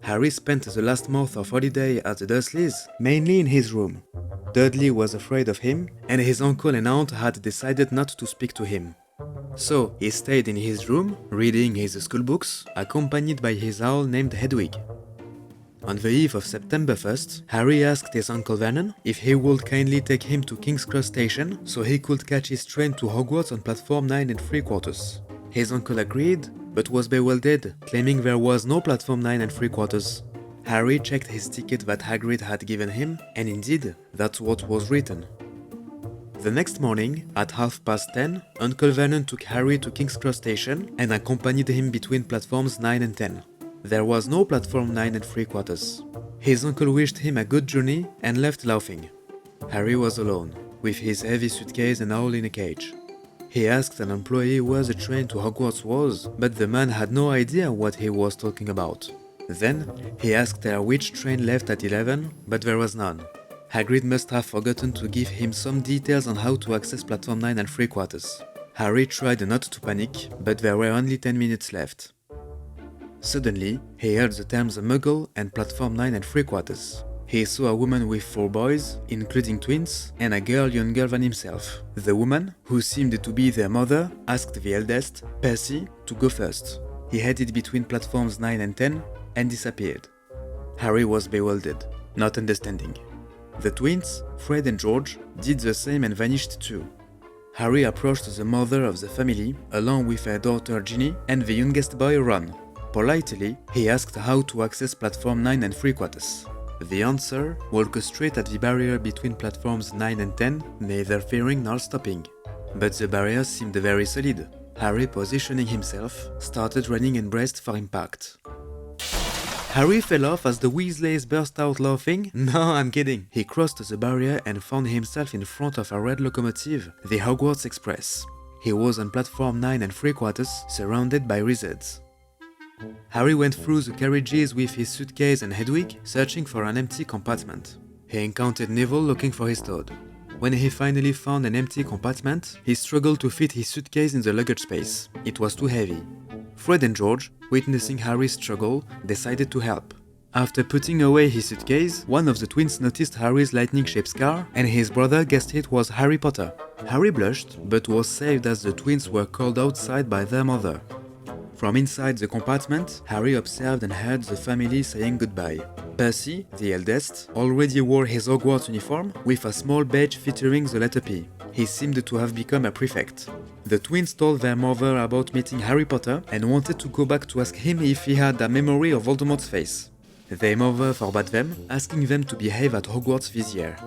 Harry spent the last month of holiday at the Dursleys, mainly in his room. Dudley was afraid of him, and his uncle and aunt had decided not to speak to him. So he stayed in his room, reading his schoolbooks, accompanied by his owl named Hedwig. On the eve of September 1st, Harry asked his Uncle Vernon if he would kindly take him to King's Cross Station so he could catch his train to Hogwarts on platform 9 3/4. His uncle agreed, but was bewildered, claiming there was no platform 9 3/4. Harry checked his ticket that Hagrid had given him, and indeed, that's what was written. The next morning, at 10:30, Uncle Vernon took Harry to King's Cross Station and accompanied him between platforms 9 and 10. There was no platform 9 3/4. His uncle wished him a good journey and left laughing. Harry was alone, with his heavy suitcase and owl in a cage. He asked an employee where the train to Hogwarts was, but the man had no idea what he was talking about. Then, he asked her which train left at 11, but there was none. Hagrid must have forgotten to give him some details on how to access platform 9 3/4. Harry tried not to panic, but there were only 10 minutes left. Suddenly, he heard the terms Muggle and platform 9 3/4. He saw a woman with 4 boys, including twins, and a girl younger than himself. The woman, who seemed to be their mother, asked the eldest, Percy, to go first. He headed between platforms 9 and 10 and disappeared. Harry was bewildered, not understanding. The twins, Fred and George, did the same and vanished too. Harry approached the mother of the family, along with her daughter Ginny and the youngest boy Ron. Politely, he asked how to access platform 9 3/4. The answer: walk straight at the barrier between platforms 9 and 10, neither fearing nor stopping. But the barrier seemed very solid. Harry, positioning himself, started running and braced for impact. Harry fell off as the Weasleys burst out laughing. No, I'm kidding. He crossed the barrier and found himself in front of a red locomotive, the Hogwarts Express. He was on platform 9 3/4, surrounded by wizards. Harry went through the carriages with his suitcase and Hedwig, searching for an empty compartment. He encountered Neville looking for his toad. When he finally found an empty compartment, he struggled to fit his suitcase in the luggage space. It was too heavy. Fred and George, witnessing Harry's struggle, decided to help. After putting away his suitcase, one of the twins noticed Harry's lightning-shaped scar, and his brother guessed it was Harry Potter. Harry blushed, but was saved as the twins were called outside by their mother. From inside the compartment, Harry observed and heard the family saying goodbye. Percy, the eldest, already wore his Hogwarts uniform with a small badge featuring the letter P. He seemed to have become a prefect. The twins told their mother about meeting Harry Potter and wanted to go back to ask him if he had a memory of Voldemort's face. Their mother forbade them, asking them to behave at Hogwarts this year.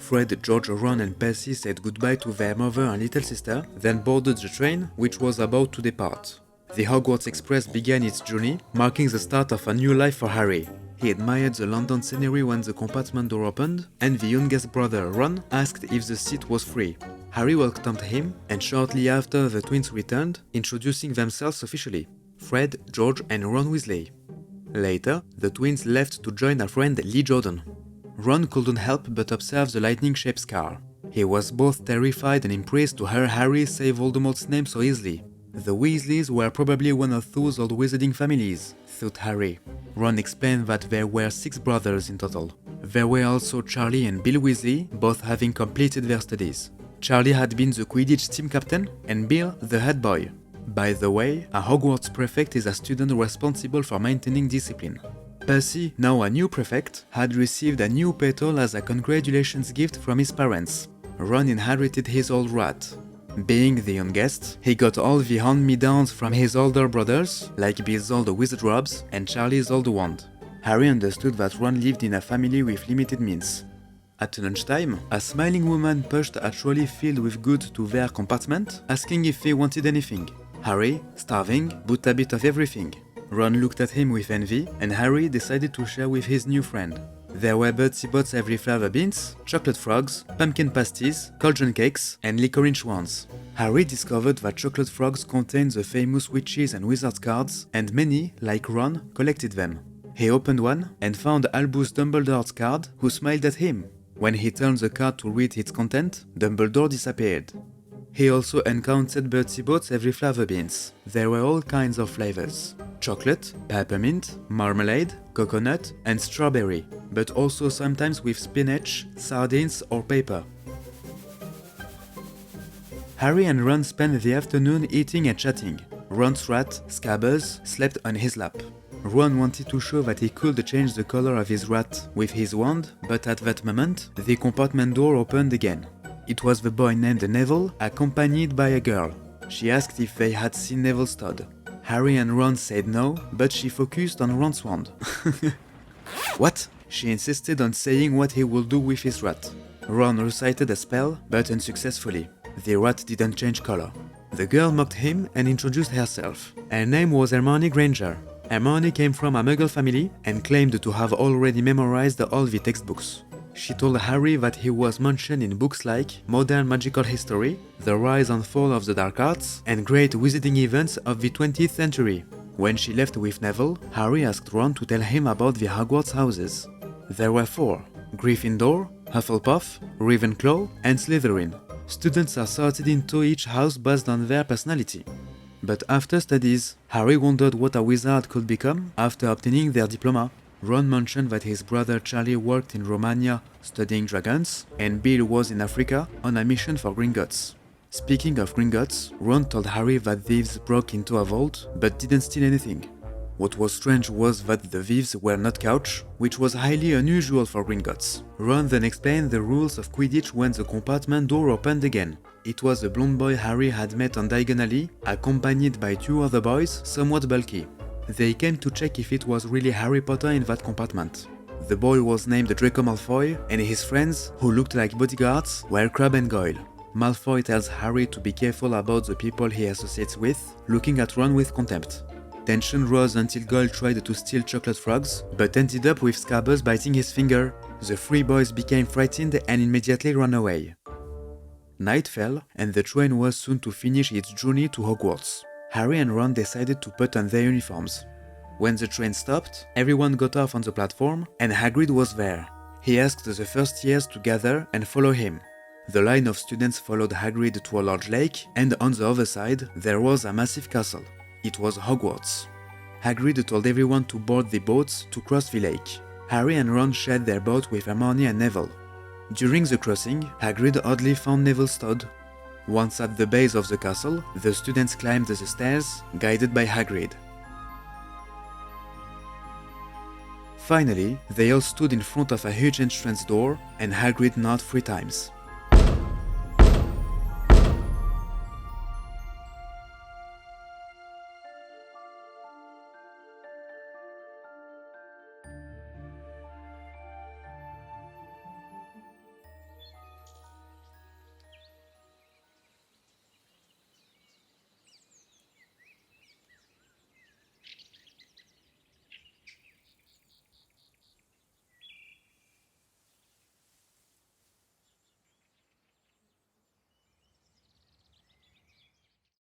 Fred, George, Ron and Percy said goodbye to their mother and little sister, then boarded the train, which was about to depart. The Hogwarts Express began its journey, marking the start of a new life for Harry. He admired the London scenery when the compartment door opened, and the youngest brother, Ron, asked if the seat was free. Harry welcomed him, and shortly after the twins returned, introducing themselves officially: Fred, George and Ron Weasley. Later, the twins left to join a friend, Lee Jordan. Ron couldn't help but observe the lightning-shaped scar. He was both terrified and impressed to hear Harry say Voldemort's name so easily. The Weasleys were probably one of those old wizarding families, thought Harry. Ron explained that there were 6 brothers in total. There were also Charlie and Bill Weasley, both having completed their studies. Charlie had been the Quidditch team captain, and Bill the head boy. By the way, a Hogwarts prefect is a student responsible for maintaining discipline. Percy, now a new prefect, had received a new petal as a congratulations gift from his parents. Ron inherited his old rat. Being the youngest, he got all the hand-me-downs from his older brothers, like Bill's old wizard robes and Charlie's old wand. Harry understood that Ron lived in a family with limited means. At lunchtime, a smiling woman pushed a trolley filled with goods to their compartment, asking if they wanted anything. Harry, starving, bought a bit of everything. Ron looked at him with envy, and Harry decided to share with his new friend. There were Bertie Bott's every flavor beans, chocolate frogs, pumpkin pasties, cauldron cakes, and licorice wands. Harry discovered that chocolate frogs contained the famous witches and wizards cards, and many, like Ron, collected them. He opened one and found Albus Dumbledore's card, who smiled at him. When he turned the card to read its content, Dumbledore disappeared. He also encountered Bertie Bott's every flavor beans. There were all kinds of flavors: chocolate, peppermint, marmalade, coconut, and strawberry, but also sometimes with spinach, sardines, or pepper. Harry and Ron spent the afternoon eating and chatting. Ron's rat, Scabbers, slept on his lap. Ron wanted to show that he could change the color of his rat with his wand, but at that moment, the compartment door opened again. It was the boy named Neville, accompanied by a girl. She asked if they had seen Neville Stodd. Harry and Ron said no, but she focused on Ron's wand. What? She insisted on saying what he would do with his rat. Ron recited a spell, but unsuccessfully. The rat didn't change color. The girl mocked him and introduced herself. Her name was Hermione Granger. Hermione came from a Muggle family and claimed to have already memorized all the textbooks. She told Harry that he was mentioned in books like Modern Magical History, The Rise and Fall of the Dark Arts, and Great Wizarding Events of the 20th Century. When she left with Neville, Harry asked Ron to tell him about the Hogwarts houses. There were 4: Gryffindor, Hufflepuff, Ravenclaw, and Slytherin. Students are sorted into each house based on their personality. But after studies, Harry wondered what a wizard could become after obtaining their diploma. Ron mentioned that his brother Charlie worked in Romania studying dragons, and Bill was in Africa on a mission for Gringotts. Speaking of Gringotts, Ron told Harry that thieves broke into a vault but didn't steal anything. What was strange was that the thieves were not couch, which was highly unusual for Gringotts. Ron then explained the rules of Quidditch when the compartment door opened again. It was the blonde boy Harry had met on Diagon Alley, accompanied by 2 other boys, somewhat bulky. They came to check if it was really Harry Potter in that compartment. The boy was named Draco Malfoy, and his friends, who looked like bodyguards, were Crabbe and Goyle. Malfoy tells Harry to be careful about the people he associates with, looking at Ron with contempt. Tension rose until Goyle tried to steal chocolate frogs, but ended up with Scabbers biting his finger. The 3 boys became frightened and immediately ran away. Night fell, and the train was soon to finish its journey to Hogwarts. Harry and Ron decided to put on their uniforms. When the train stopped, everyone got off on the platform, and Hagrid was there. He asked the first years to gather and follow him. The line of students followed Hagrid to a large lake, and on the other side, there was a massive castle. It was Hogwarts. Hagrid told everyone to board the boats to cross the lake. Harry and Ron shared their boat with Hermione and Neville. During the crossing, Hagrid oddly found Neville Stodd. Once at the base of the castle, the students climbed the stairs, guided by Hagrid. Finally, they all stood in front of a huge entrance door, and Hagrid knocked 3 times.